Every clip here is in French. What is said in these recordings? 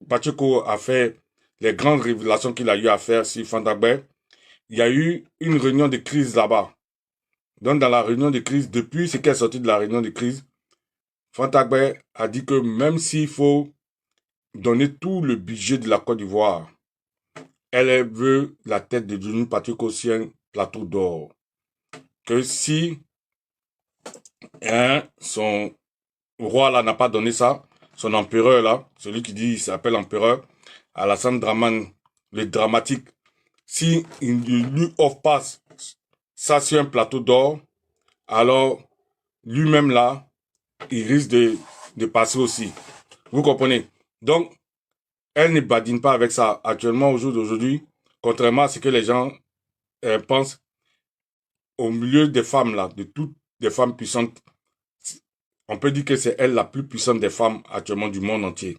Pacheco a fait les grandes révélations qu'il a eu à faire sur Fantagbe, il y a eu une réunion de crise là-bas. Donc, dans la réunion de crise, depuis ce qui est sorti de la réunion de crise, Fantagbe a dit que même s'il faut donner tout le budget de la Côte d'Ivoire, elle veut la tête de Johnny Pacheco sur un plateau d'or. Que si son roi là n'a pas donné ça, son empereur là, celui qui dit il s'appelle empereur, Alassane Draman, le dramatique, si il ne lui offre pas ça sur un plateau d'or, alors lui-même là, il risque de passer aussi. Vous comprenez? Donc, elle ne badine pas avec ça. Actuellement, au jour d'aujourd'hui, contrairement à ce que les gens pensent, au milieu des femmes là, de toutes les femmes puissantes, on peut dire que c'est elle la plus puissante des femmes actuellement du monde entier.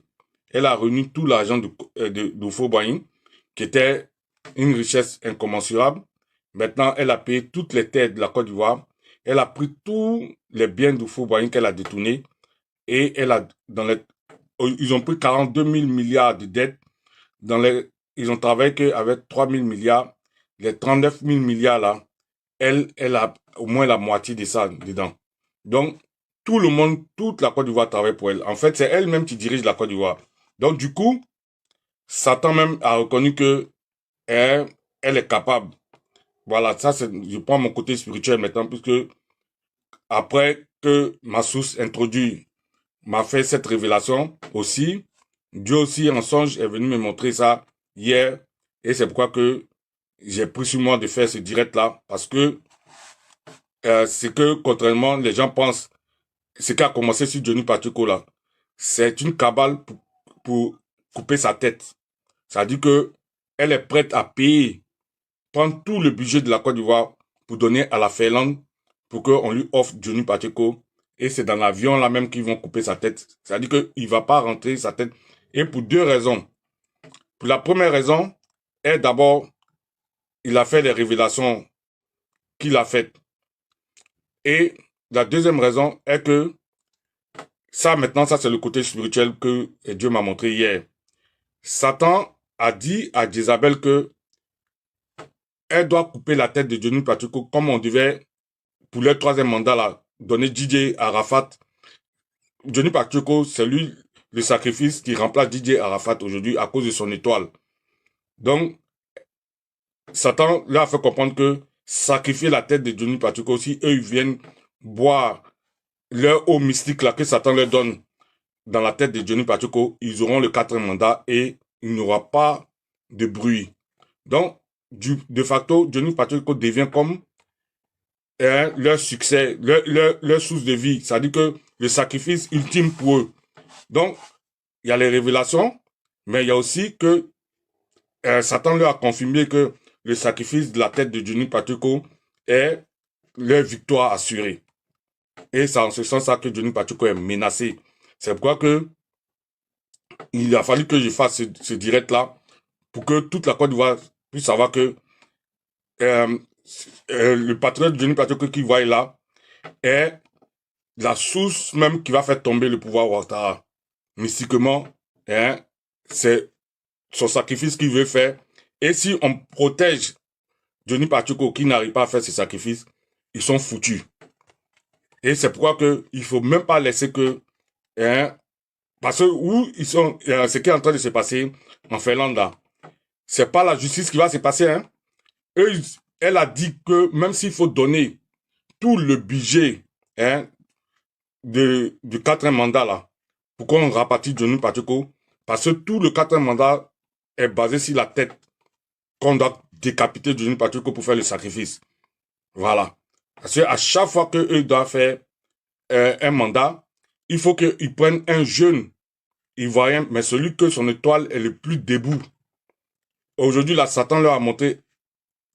Elle a réuni tout l'argent d'Oufo-Boigny, qui était une richesse incommensurable. Maintenant, elle a payé toutes les terres de la Côte d'Ivoire. Elle a pris tous les biens d'Oufo-Boigny qu'elle a détournés. Et elle a, ils ont pris 42 000 milliards de dettes. Ils ont travaillé qu'avec 3 000 milliards. Les 39 000 milliards là, elle a au moins la moitié de ça dedans. Donc, tout le monde, toute la Côte d'Ivoire travaille pour elle. En fait, c'est elle-même qui dirige la Côte d'Ivoire. Donc, du coup, Satan même a reconnu que elle est capable. Voilà, ça, je prends mon côté spirituel maintenant, puisque après que ma source introduit m'a fait cette révélation aussi, Dieu aussi en songe est venu me montrer ça hier, et c'est pourquoi que j'ai pris sur moi de faire ce direct-là, parce que c'est que, contrairement, les gens pensent, ce qui a commencé sur Johnny Pacheco là, c'est une cabale pour couper sa tête. Ça dit que elle est prête à payer, prendre tout le budget de la Côte d'Ivoire pour donner à la Finlande pour qu'on lui offre Johnny Pacheco. Et c'est dans l'avion là même qu'ils vont couper sa tête. Ça dit qu'il va pas rentrer sa tête. Et pour deux raisons. Pour la première raison, est d'abord, il a fait les révélations qu'il a faites. Et la deuxième raison est que ça maintenant, ça c'est le côté spirituel que Dieu m'a montré hier. Satan a dit à Jézabel que elle doit couper la tête de Johnny Pacheco comme on devait, pour le troisième mandat là, donner DJ Arafat. Johnny Pacheco, c'est lui le sacrifice qui remplace DJ Arafat aujourd'hui à cause de son étoile. Donc, Satan leur a fait comprendre que sacrifier la tête de Johnny Pacheco, si eux ils viennent boire leur eau mystique là que Satan leur donne dans la tête de Johnny Pacheco, ils auront le quatrième mandat et il n'y aura pas de bruit. Donc, de facto, Johnny Pacheco devient comme leur succès, leur source de vie. Ça dit que le sacrifice ultime pour eux. Donc, il y a les révélations, mais il y a aussi que Satan leur a confirmé que le sacrifice de la tête de Johnny Pacheco est leur victoire assurée. Et c'est en ce sens-là que Johnny Pacheco est menacé. C'est pourquoi que il a fallu que je fasse ce direct-là pour que toute la Côte d'Ivoire puisse savoir que le patriote Johnny Pacheco qui voit là est la source même qui va faire tomber le pouvoir Ouattara. Mystiquement, c'est son sacrifice qu'il veut faire. Et si on protège Johnny Pacheco qui n'arrive pas à faire ce sacrifice, ils sont foutus. Et c'est pourquoi que il faut même pas laisser que parce que où ils sont, ce qui est en train de se passer en Finlande là, c'est pas la justice qui va se passer. Eux, elle a dit que même s'il faut donner tout le budget du quatrième mandat là, pour qu'on rapatrie Johnny Pacheco, parce que tout le quatrième mandat est basé sur la tête qu'on doit décapiter Johnny Pacheco pour faire le sacrifice. Voilà. Parce que à chaque fois qu'eux doivent faire un mandat, il faut qu'ils prennent un jeune ivoirien, mais celui que son étoile est le plus debout. Aujourd'hui, là, Satan leur a montré,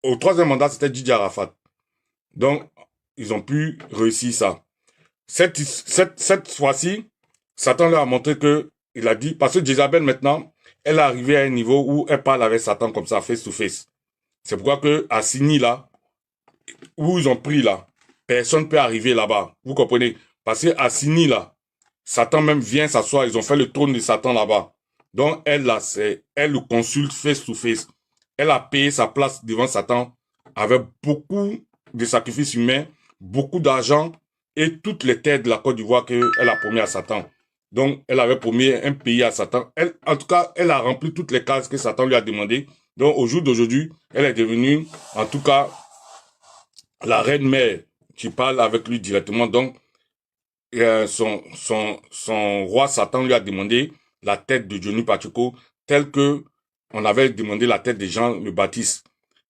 au troisième mandat, c'était Didier Arafat. Donc, ils ont pu réussir ça. Cette fois-ci, Satan leur a montré que, il a dit, parce que Jézabel maintenant, elle est arrivée à un niveau où elle parle avec Satan comme ça, face to face. C'est pourquoi que, à Sini, là, où ils ont pris, là, personne ne peut arriver là-bas. Vous comprenez? Parce que à Sini, là, Satan même vient s'asseoir, ils ont fait le trône de Satan là-bas. Donc, elle, là, elle le consulte face to face. Elle a payé sa place devant Satan avec beaucoup de sacrifices humains, beaucoup d'argent et toutes les terres de la Côte d'Ivoire qu'elle a promis à Satan. Donc, elle avait promis un pays à Satan. Elle, en tout cas, elle a rempli toutes les cases que Satan lui a demandé. Donc, au jour d'aujourd'hui, elle est devenue, en tout cas, la reine mère qui parle avec lui directement. Donc, son roi Satan lui a demandé la tête de Johnny Pacheco, tel que on avait demandé la tête de Jean le Baptiste.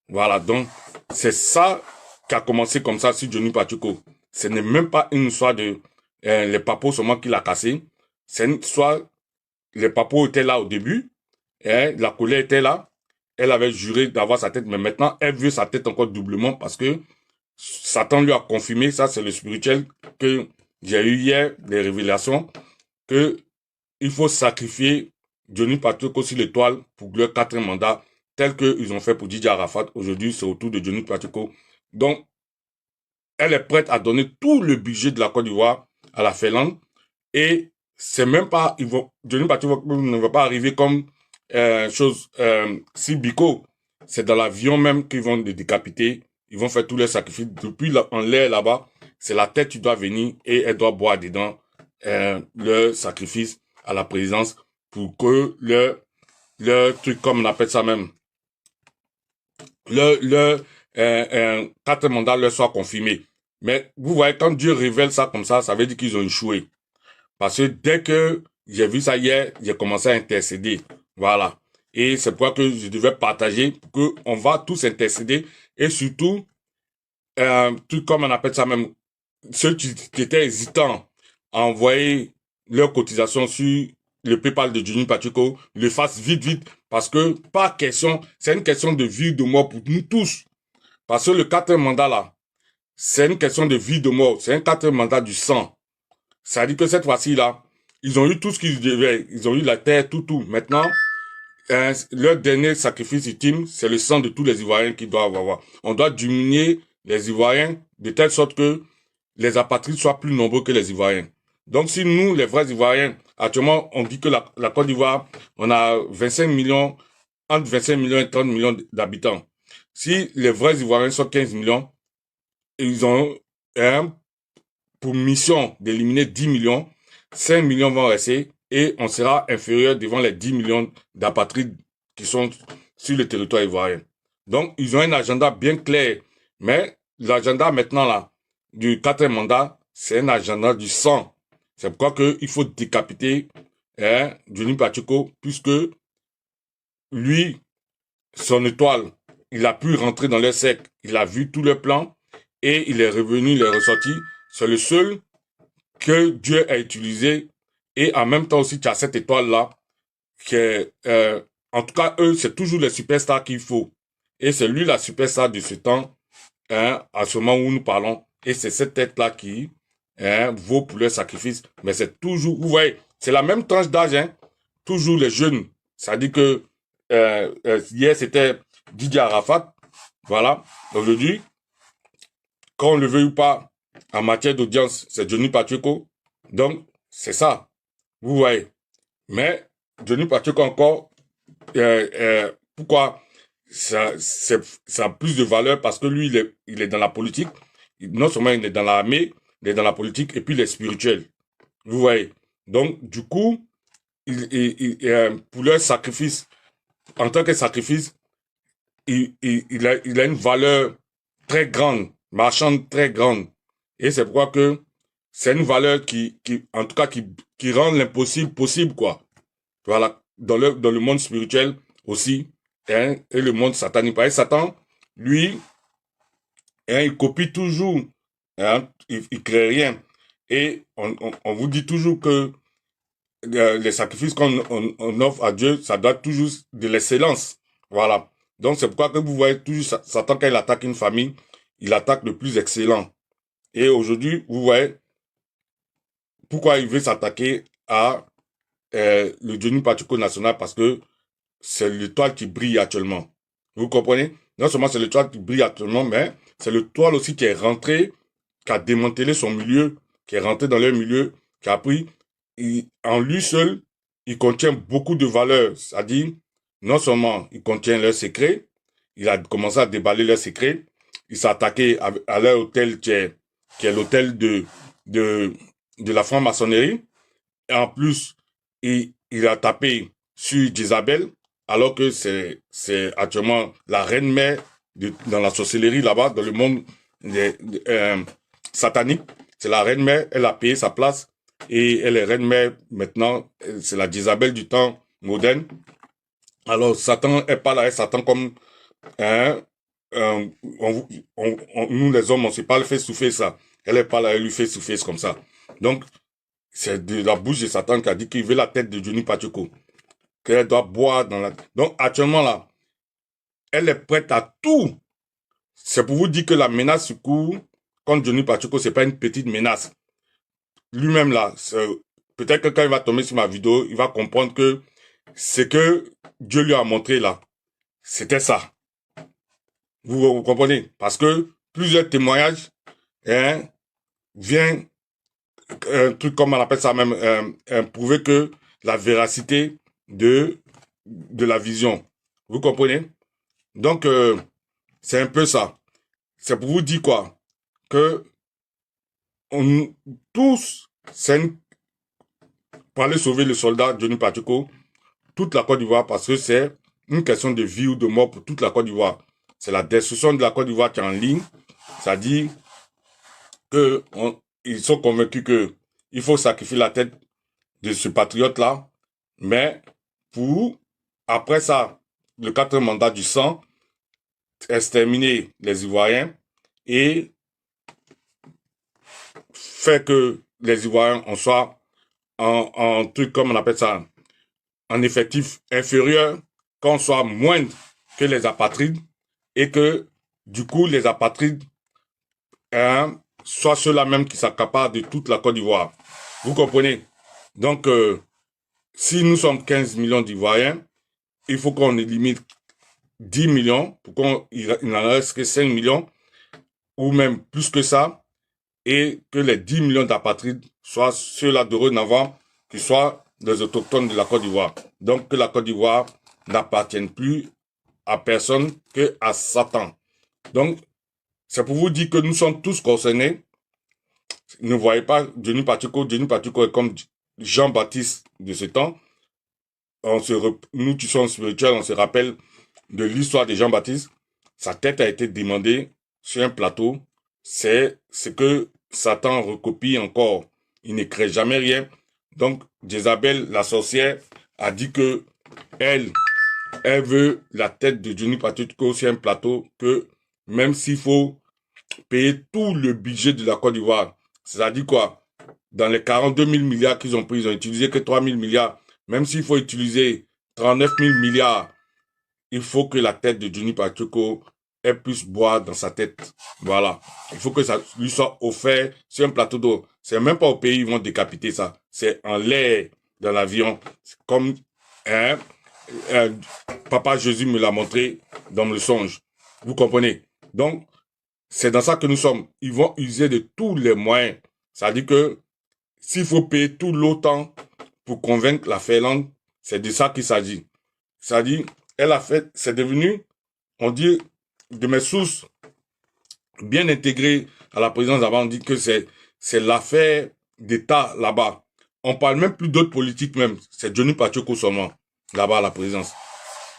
Voilà, donc, c'est ça qui a commencé comme ça sur Johnny Pacheco. Ce n'est même pas une histoire de les papos seulement qui l'a cassé. C'est une histoire, les papos étaient là au début, la colère était là, elle avait juré d'avoir sa tête, mais maintenant, elle veut sa tête encore doublement parce que Satan lui a confirmé, ça c'est le spirituel, que j'ai eu hier, des révélations, que il faut sacrifier Johnny Pacheco sur l'étoile pour leur 4e mandat, tel qu'ils ont fait pour Didier Arafat. Aujourd'hui, c'est au tour de Johnny Pacheco. Donc, elle est prête à donner tout le budget de la Côte d'Ivoire à la Finlande. Et c'est même pas, Johnny Pacheco ne va pas arriver comme si Biko, c'est dans l'avion même qu'ils vont le décapiter. Ils vont faire tous les sacrifices. Depuis en l'air là-bas, c'est la tête qui doit venir et elle doit boire dedans le sacrifice à la présidence pour que le truc, comme on appelle ça même, le 4 mandats leur soit confirmé. Mais vous voyez, quand Dieu révèle ça comme ça veut dire qu'ils ont échoué. Parce que dès que j'ai vu ça hier, j'ai commencé à intercéder. Voilà. Et c'est pourquoi que je devais partager, que on va tous intercéder. Et surtout, tout comme on appelle ça même, ceux qui étaient hésitants à envoyer leur cotisation sur le PayPal de Johnny Pacheco, le fassent vite, vite. Parce que, pas question, c'est une question de vie, de mort pour nous tous. Parce que le 4e mandat là, c'est une question de vie, de mort. C'est un 4e mandat du sang. Ça dit que cette fois-ci là, ils ont eu tout ce qu'ils devaient. Ils ont eu la terre, tout. Maintenant, leur dernier sacrifice ultime, c'est le sang de tous les Ivoiriens qu'ils doivent avoir. On doit diminuer les Ivoiriens de telle sorte que les apatrides soient plus nombreux que les Ivoiriens. Donc si nous, les vrais Ivoiriens, actuellement, on dit que la Côte d'Ivoire, on a 25 millions, entre 25 millions et 30 millions d'habitants. Si les vrais Ivoiriens sont 15 millions, ils ont pour mission d'éliminer 10 millions, 5 millions vont rester et on sera inférieur devant les 10 millions d'apatrides qui sont sur le territoire ivoirien. Donc, ils ont un agenda bien clair. Mais l'agenda maintenant là, du 4e mandat, c'est un agenda du sang. C'est pourquoi il faut décapiter Johnny Pacheco, puisque lui, son étoile, il a pu rentrer dans leur cercle. Il a vu tout le plan et il est revenu, il est ressorti. C'est le seul que Dieu a utilisé. Et en même temps aussi, tu as cette étoile-là, que, en tout cas, eux, c'est toujours les superstars qu'il faut. Et c'est lui la superstar de ce temps, à ce moment où nous parlons. Et c'est cette tête-là qui vaut pour leur sacrifice. Mais c'est toujours, vous voyez, c'est la même tranche d'âge, toujours les jeunes. Ça dit que hier, c'était Didier Arafat. Voilà. Aujourd'hui, quand on le veut ou pas, en matière d'audience, c'est Johnny Pacheco. Donc, c'est ça. Vous voyez. Mais Johnny Pacheco encore, pourquoi ça a plus de valeur? Parce que lui, il est dans la politique. Non seulement il est dans l'armée, il est dans la politique et puis il est spirituel. Vous voyez. Donc, du coup, pour leur sacrifice, en tant que sacrifice, il a une valeur très grande, marchande très grande. Et c'est pourquoi que c'est une valeur en tout cas, qui rend l'impossible possible, quoi. Voilà. Dans le monde spirituel aussi, et le monde satanique. Parce que Satan, lui, il copie toujours, il crée rien. Et on vous dit toujours que les sacrifices qu'on offre à Dieu, ça doit toujours de l'excellence. Voilà. Donc c'est pourquoi que vous voyez toujours Satan, quand il attaque une famille, il attaque le plus excellent. Et aujourd'hui, vous voyez pourquoi il veut s'attaquer à le Johnny Pacheco national, parce que c'est l'étoile qui brille actuellement. Vous comprenez? Non seulement c'est l'étoile qui brille actuellement, mais c'est l'étoile aussi qui est rentré, qui a démantelé son milieu, qui est rentré dans leur milieu, qui a pris en lui seul, il contient beaucoup de valeurs. C'est-à-dire, non seulement il contient leurs secrets, il a commencé à déballer leurs secrets, il s'est attaqué à leur hôtel qui est l'hôtel de, de la franc-maçonnerie. Et en plus, il a tapé sur Jézabel, alors que c'est actuellement la reine-mère dans la sorcellerie là-bas, dans le monde satanique. C'est la reine-mère, elle a payé sa place et elle est reine-mère maintenant. C'est la Jézabel du temps moderne. Alors, Satan est pas là, Satan comme hein, euh, nous les hommes, on ne sait pas le fait souffler ça. Elle est pas là, elle lui fait souffler comme ça. Donc, c'est de la bouche de Satan qui a dit qu'il veut la tête de Johnny Pacheco. Qu'elle doit boire dans la... Donc, actuellement, là, elle est prête à tout. C'est pour vous dire que la menace sur cours contre Johnny Pacheco, c'est pas une petite menace. Lui-même, là, peut-être que quand il va tomber sur ma vidéo, il va comprendre que ce que Dieu lui a montré, là, c'était ça. Vous comprenez? Parce que plusieurs témoignages hein, viennent, un truc comme on appelle ça même, prouver que la véracité de la vision. Vous comprenez? Donc, c'est un peu ça. C'est pour vous dire quoi? Que tous, pour aller sauver le soldat Johnny Pacheco, toute la Côte d'Ivoire, parce que c'est une question de vie ou de mort pour toute la Côte d'Ivoire. C'est la destruction de la Côte d'Ivoire qui est en ligne. C'est-à-dire que ils sont convaincus que il faut sacrifier la tête de ce patriote-là, mais pour, après ça, le 4e mandat du sang, exterminer les Ivoiriens et faire que les Ivoiriens en soient en truc, comme on appelle ça, en effectif inférieur, qu'on soit moindre que les apatrides et que, du coup, les apatrides hein, soient ceux-là même qui s'accaparent de toute la Côte d'Ivoire. Vous comprenez? Donc, si nous sommes 15 millions d'Ivoiriens, il faut qu'on élimine 10 millions pour qu'il n'en reste que 5 millions ou même plus que ça et que les 10 millions d'apatrides soient ceux-là dorénavant qui soient des autochtones de la Côte d'Ivoire. Donc que la Côte d'Ivoire n'appartienne plus à personne que à Satan. Donc c'est pour vous dire que nous sommes tous concernés. Ne voyez pas Johnny Pacheco. Johnny Pacheco est comme Jean-Baptiste de ce temps. Nous qui sommes spirituels, on se rappelle de l'histoire de Jean-Baptiste. Sa tête a été demandée sur un plateau. C'est ce que Satan recopie encore. Il ne crée jamais rien. Donc, Jézabel, la sorcière, a dit que elle veut la tête de Johnny Pacheco sur un plateau, que même s'il faut payer tout le budget de la Côte d'Ivoire, c'est-à-dire quoi? Dans les 42 000 milliards qu'ils ont pris, ils ont utilisé que 3 000 milliards. Même s'il faut utiliser 39 000 milliards, il faut que la tête de Johnny Pacheco puisse boire dans sa tête. Voilà. Il faut que ça lui soit offert sur un plateau d'eau. C'est même pas au pays, ils vont décapiter ça. C'est en l'air, dans l'avion. Comme hein, Papa Jésus me l'a montré dans le songe. Vous comprenez? Donc, c'est dans ça que nous sommes. Ils vont user de tous les moyens. C'est-à-dire que s'il faut payer tout l'OTAN pour convaincre la Finlande, c'est de ça qu'il s'agit. C'est-à-dire, elle a fait, c'est devenu, on dit, de mes sources bien intégrées à la présidence avant, on dit que c'est l'affaire d'État là-bas. On parle même plus d'autres politiques même. C'est Johnny Pacheco seulement, là-bas à la présidence.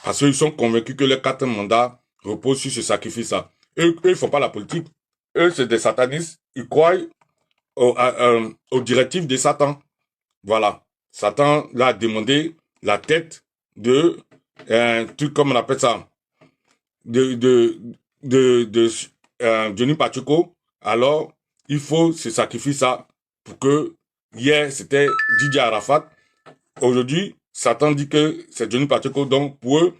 Parce qu'ils sont convaincus que le 4e mandat repose sur ce sacrifice-là. Eux, ils font pas la politique. Eux, c'est des satanistes. Ils croient aux directives de Satan. Voilà. Satan l'a demandé la tête de un truc comme on appelle ça de Johnny Pacheco. Alors il faut se sacrifier ça pour que hier c'était Didier Arafat, aujourd'hui Satan dit que c'est Johnny Pacheco. Donc pour eux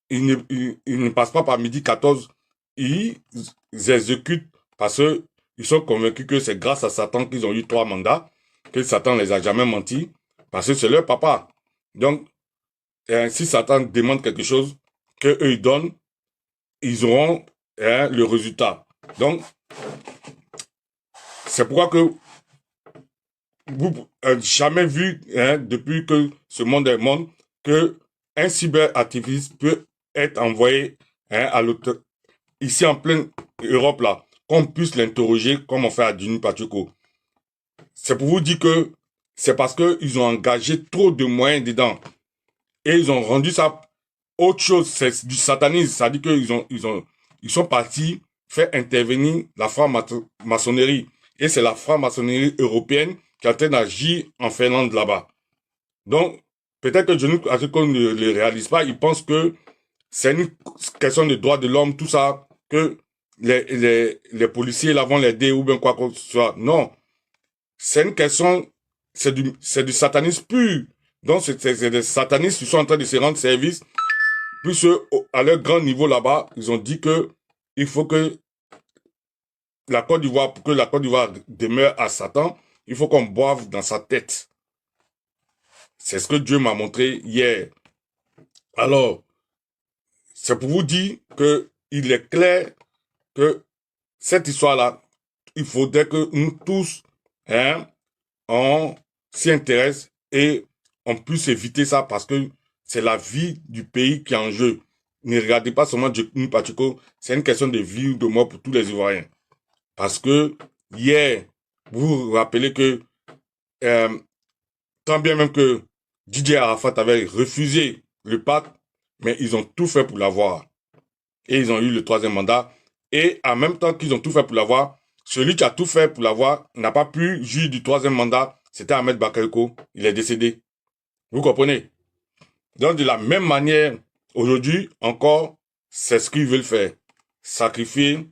ils ne passent pas par midi 14, ils exécutent parce que ils sont convaincus que c'est grâce à Satan qu'ils ont eu 3 mandats, que Satan les a jamais menti, parce que c'est leur papa. Donc, si Satan demande quelque chose, que eux ils donnent, ils auront le résultat. Donc, c'est pourquoi que jamais vu, hein, depuis que ce monde est monde, que un cyberactiviste peut être envoyé, hein, ici en pleine Europe là, qu'on puisse l'interroger comme on fait à Denis Pachuco. C'est pour vous dire que c'est parce qu'ils ont engagé trop de moyens dedans. Et ils ont rendu ça autre chose, c'est du satanisme. C'est-à-dire ils sont partis faire intervenir la franc-maçonnerie. Et c'est la franc-maçonnerie européenne qui est en train d'agir en Finlande là-bas. Donc, peut-être que Johnny Pacheco ne le réalise pas. Il pense que c'est une question de droits de l'homme, tout ça, que les policiers là vont l'aider ou bien quoi que ce soit. Non. C'est une question, c'est du satanisme pur. Donc, c'est des satanistes qui sont en train de se rendre service. Puis, à leur grand niveau là-bas, ils ont dit que il faut que la Côte d'Ivoire, pour que la Côte d'Ivoire demeure à Satan, il faut qu'on boive dans sa tête. C'est ce que Dieu m'a montré hier. Alors, c'est pour vous dire que il est clair que cette histoire-là, il faudrait que nous tous, hein, on s'y intéresse et on puisse éviter ça parce que c'est la vie du pays qui est en jeu. Ne regardez pas seulement Johnny Pacheco, c'est une question de vie ou de mort pour tous les Ivoiriens. Parce que hier, vous vous rappelez que tant bien même que Didier Arafat avait refusé le pacte, mais ils ont tout fait pour l'avoir. Et ils ont eu le troisième mandat. Et en même temps qu'ils ont tout fait pour l'avoir, celui qui a tout fait pour l'avoir n'a pas pu jouir du troisième mandat. C'était Ahmed Bakayoko. Il est décédé. Vous comprenez? Donc de la même manière, aujourd'hui encore, c'est ce qu'ils veulent faire. Sacrifier,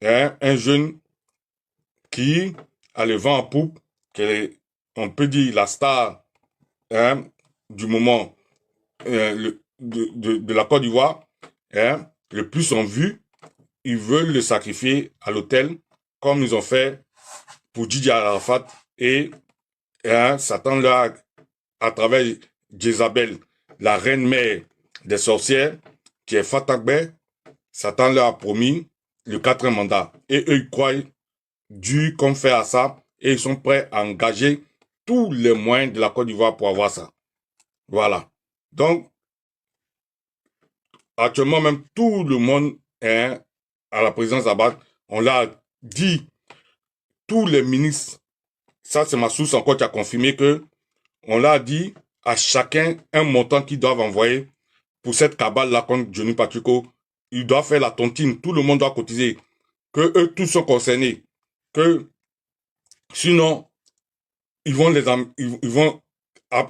hein, un jeune qui a le vent en poupe, on peut dire la star, hein, du moment, de la Côte d'Ivoire, hein, le plus en vue. Ils veulent le sacrifier à l'autel, comme ils ont fait pour Didier Arafat et, hein, Satan là, à travers Jézabel, la reine mère des sorcières, qui est Fatakbe, Satan leur a promis le quatrième mandat. Et eux, ils croient Dieu comme fait à ça, et ils sont prêts à engager tous les moyens de la Côte d'Ivoire pour avoir ça. Voilà. Donc, actuellement, même tout le monde est à la présidence Abad. On l'a dit, tous les ministres, ça c'est ma source encore qui a confirmé que on l'a dit à chacun un montant qu'ils doivent envoyer pour cette cabale-là contre Johnny Pacheco. Ils doivent faire la tontine, tout le monde doit cotiser, que eux tous sont concernés, que sinon, ils vont,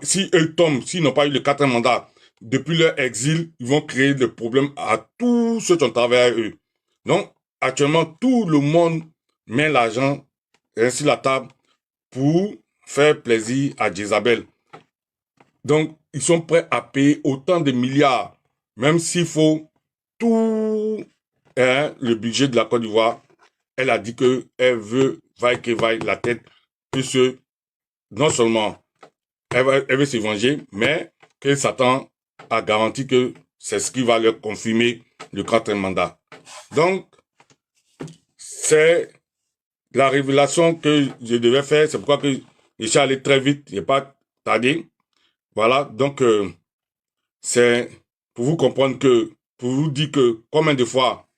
si eux tombent, s'ils n'ont pas eu le quatrième mandat, depuis leur exil, ils vont créer des problèmes à tous ceux qui ont travaillé avec eux. Donc, actuellement, tout le monde met l'argent sur la table pour faire plaisir à Jézabel. Donc, ils sont prêts à payer autant de milliards, même s'il faut tout, hein, le budget de la Côte d'Ivoire. Elle a dit que elle veut, vaille que vaille, la tête, puisque non seulement elle veut se venger, mais que Satan a garanti que c'est ce qui va leur confirmer le quatrième mandat. Donc, c'est la révélation que je devais faire. C'est pourquoi que je suis allé très vite. Je n'ai pas tardé. Voilà. Donc, c'est pour vous comprendre que, pour vous dire que combien de fois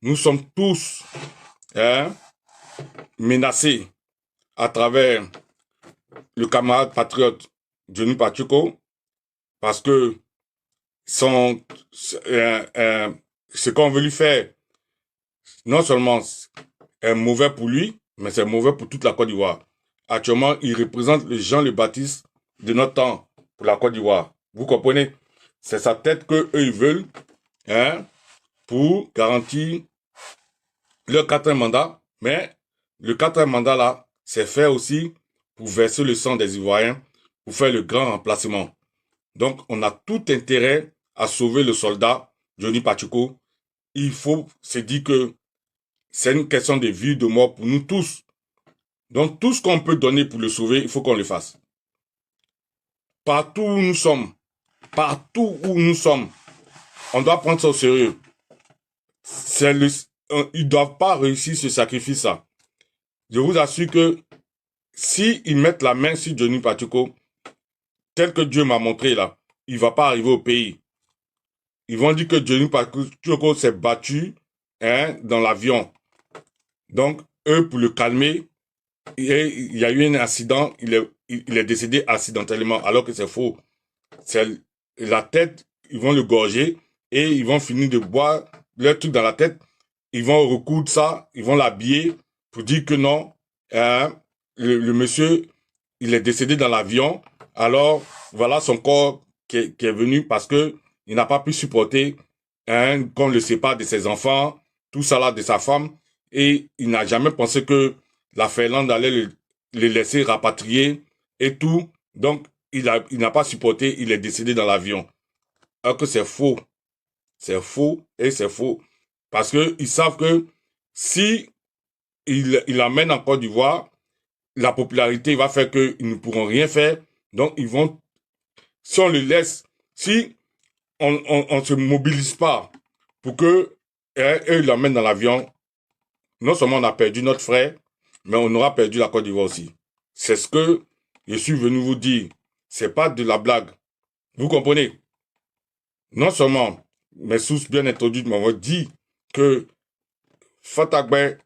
nous sommes tous, hein, menacés à travers le camarade patriote Johnny Pacheco, parce que ce qu'on veut lui faire, non seulement est mauvais pour lui, mais c'est mauvais pour toute la Côte d'Ivoire. Actuellement, il représente le Jean le Baptiste de notre temps pour la Côte d'Ivoire. Vous comprenez? C'est sa tête que eux ils veulent, hein, pour garantir leur quatrième mandat. Mais le quatrième mandat là, c'est fait aussi pour verser le sang des Ivoiriens, pour faire le grand remplacement. Donc, on a tout intérêt à sauver le soldat Johnny Pacheco. Il faut se dire que c'est une question de vie, de mort pour nous tous. Donc, tout ce qu'on peut donner pour le sauver, il faut qu'on le fasse. Partout où nous sommes, on doit prendre ça au sérieux. Ils ne doivent pas réussir ce sacrifice-là. Je vous assure que si ils mettent la main sur Johnny Pacheco, tel que Dieu m'a montré là, il va pas arriver au pays. Ils vont dire que Johnny Pacheco s'est battu hein, dans l'avion. Donc, eux, pour le calmer, il y a eu un accident, il est décédé accidentellement, alors que c'est faux. C'est la tête, ils vont le gorger et ils vont finir de boire leur truc dans la tête. Ils vont recoudre ça, ils vont l'habiller pour dire que non, hein, le monsieur, il est décédé dans l'avion. Alors, voilà son corps qui est venu parce que il n'a pas pu supporter hein, qu'on le sépare de ses enfants, tout ça là de sa femme. Et il n'a jamais pensé que la Finlande allait le laisser rapatrier et tout. Donc, il n'a pas supporté, il est décédé dans l'avion. Alors que c'est faux. C'est faux et c'est faux. Parce que ils savent que si il l'amènent en Côte d'Ivoire, la popularité va faire qu'ils ne pourront rien faire. Donc, ils vont, si on le laisse, si on se mobilise pas pour que eux l'emmènent dans l'avion, non seulement on a perdu notre frère, mais on aura perdu la Côte d'Ivoire aussi. C'est ce que je suis venu vous dire. C'est pas de la blague. Vous comprenez? Non seulement mes sources bien introduites m'ont dit que Fatakbe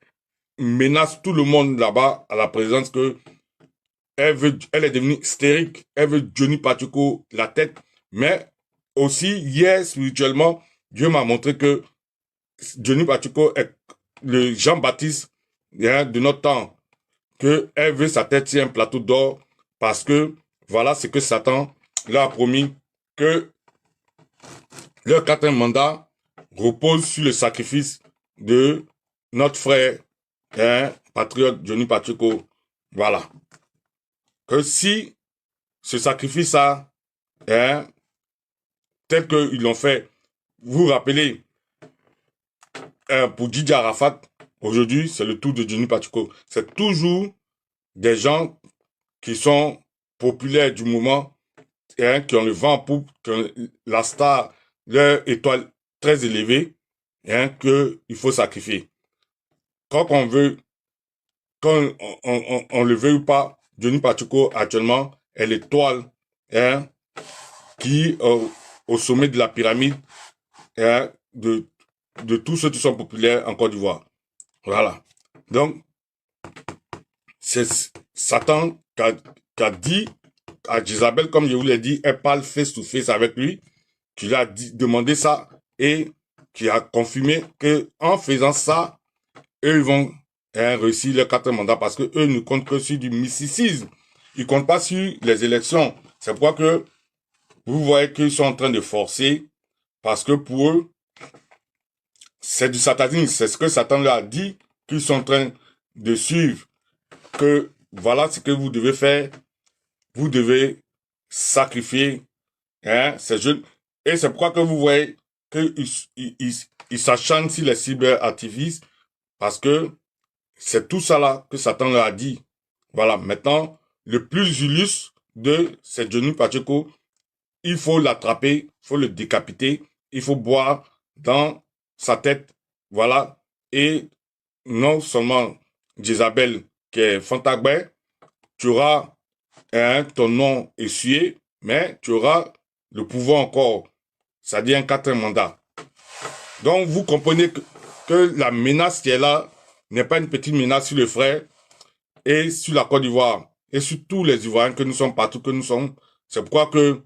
menace tout le monde là-bas à la présence que elle est devenue hystérique, elle veut Johnny Pacheco la tête, mais aussi hier spirituellement, Dieu m'a montré que Johnny Pacheco est le Jean-Baptiste hein, de notre temps, que elle veut sa tête sur un plateau d'or parce que voilà ce que Satan leur a promis, que leur quatrième mandat repose sur le sacrifice de notre frère hein, patriote Johnny Pacheco. Voilà. Que si ce sacrifice-là, hein, tel qu'ils l'ont fait, vous vous rappelez, pour Didier Arafat, aujourd'hui, c'est le tour de Johnny Pacheco. C'est toujours des gens qui sont populaires du moment, hein, qui ont le vent en poupe, qui ont la star, leur étoile très élevée, hein, qu'il faut sacrifier. Quand on veut, quand on le veut ou pas, Johnny Pacheco actuellement est l'étoile hein, qui au sommet de la pyramide hein, de tous ceux qui sont populaires en Côte d'Ivoire. Voilà. Donc, c'est Satan qui a dit à Jézabel, comme je vous l'ai dit, elle parle face to face avec lui, qui lui a demandé ça et qui a confirmé que en faisant ça, eux ils vont hein, réussir leur quatrième mandat parce que eux ne comptent que sur du mysticisme. Ils comptent pas sur les élections. C'est pourquoi que vous voyez qu'ils sont en train de forcer parce que pour eux, c'est du satanisme. C'est ce que Satan leur a dit qu'ils sont en train de suivre. Que voilà ce que vous devez faire. Vous devez sacrifier hein, ces jeunes. Et c'est pourquoi que vous voyez qu'ils s'acharnent sur les cyberactivistes parce que c'est tout ça là que Satan leur a dit. Voilà, maintenant, le plus illustre de c'est Johnny Pacheco. Il faut l'attraper, il faut le décapiter, il faut boire dans sa tête. Voilà. Et non seulement Jézabel qui est Fantagbe, tu auras hein, ton nom essuyé, mais tu auras le pouvoir encore, c'est-à-dire un quatrième mandat. Donc, vous comprenez que la menace qui est là n'est pas une petite menace sur le frère et sur la Côte d'Ivoire et sur tous les Ivoiriens que nous sommes partout que nous sommes. C'est pourquoi que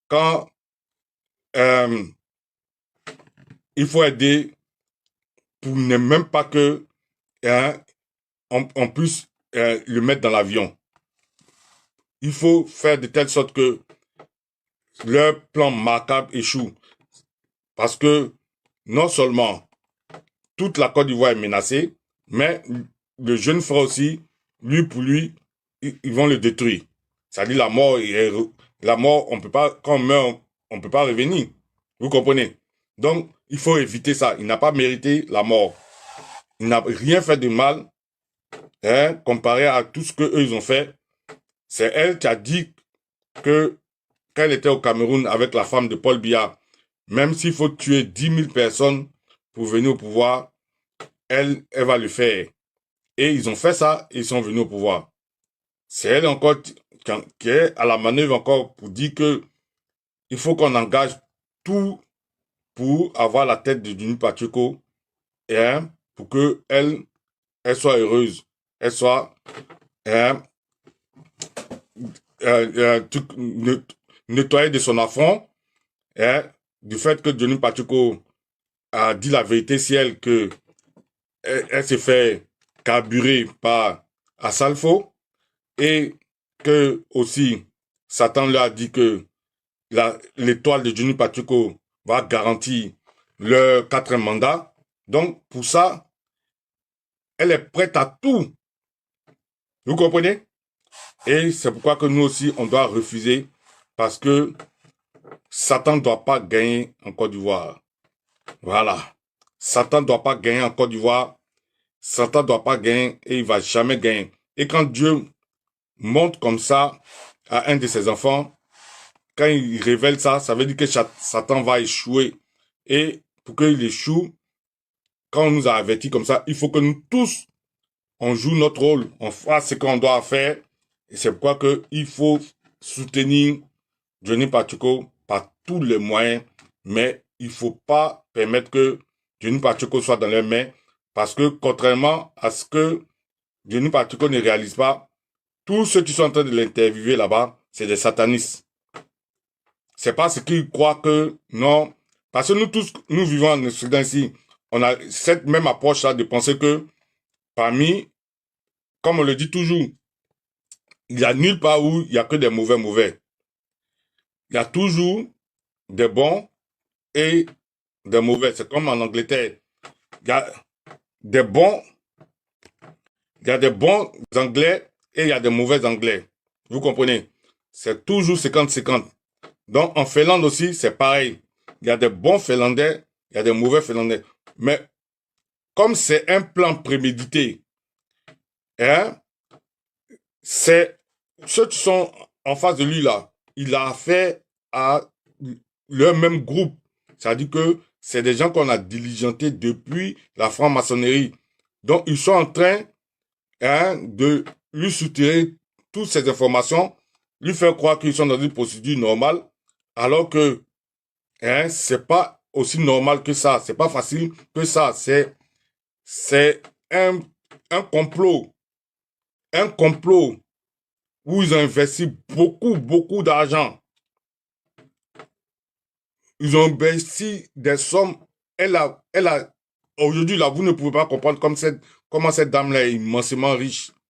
quand il faut aider pour ne même pas que hein, on puisse le mettre dans l'avion. Il faut faire de telle sorte que leur plan macabre échoue. Parce que non seulement toute la Côte d'Ivoire est menacée, mais le jeune frère aussi, lui pour lui, ils vont le détruire. C'est-à-dire la mort, on peut pas, quand on meurt, on peut pas revenir. Vous comprenez? Donc, il faut éviter ça. Il n'a pas mérité la mort. Il n'a rien fait de mal, hein, comparé à tout ce qu'eux ils ont fait. C'est elle qui a dit que quand elle était au Cameroun avec la femme de Paul Biya, même s'il faut tuer 10 000 personnes pour venir au pouvoir, elle va le faire. Et ils ont fait ça et ils sont venus au pouvoir. C'est elle encore qui est à la manœuvre encore pour dire que il faut qu'on engage tout pour avoir la tête de Juni Pacheco et pour que elle soit heureuse, elle soit hein, nettoyée de son affront, hein, du fait que Juni Pacheco a dit la vérité si elle que elle s'est fait carburer par Asalfo et que aussi Satan lui a dit que l'étoile de Juni Pacheco va garantir leur 4e mandat. Donc, pour ça, elle est prête à tout. Vous comprenez? Et c'est pourquoi que nous aussi, on doit refuser parce que Satan ne doit pas gagner en Côte d'Ivoire. Voilà. Satan ne doit pas gagner en Côte d'Ivoire. Satan ne doit pas gagner et il ne va jamais gagner. Et quand Dieu montre comme ça à un de ses enfants, quand il révèle ça, ça veut dire que Satan va échouer. Et pour qu'il échoue, quand on nous a avertis comme ça, il faut que nous tous, on joue notre rôle, on fasse ce qu'on doit faire. Et c'est pourquoi que il faut soutenir Johnny Pacheco par tous les moyens. Mais il faut pas permettre que Johnny Pacheco soit dans leurs mains. Parce que contrairement à ce que Johnny Pacheco ne réalise pas, tous ceux qui sont en train de l'interviewer là-bas, c'est des satanistes. C'est pas ce qu'ils croient que, non. Parce que nous tous, nous vivons en Occident ici. On a cette même approche-là de penser que parmi, comme on le dit toujours, il y a nulle part où il y a que des mauvais. Il y a toujours des bons et des mauvais. C'est comme en Angleterre. Il y a des bons, il y a des bons Anglais et il y a des mauvais Anglais. Vous comprenez? C'est toujours 50-50. Donc, en Finlande aussi, c'est pareil. Il y a des bons Finlandais, il y a des mauvais Finlandais. Mais, comme c'est un plan prémédité, hein, c'est ceux qui sont en face de lui là, il a affaire à leur même groupe. C'est-à-dire que c'est des gens qu'on a diligentés depuis la franc-maçonnerie. Donc, ils sont en train de lui soutirer toutes ces informations, lui faire croire qu'ils sont dans une procédure normale, alors que c'est pas aussi normal que ça, c'est pas facile que ça, c'est un complot, un complot où ils ont investi beaucoup d'argent. Ils ont investi des sommes. Elle a, aujourd'hui là, vous ne pouvez pas comprendre comment cette dame-là est immensément riche.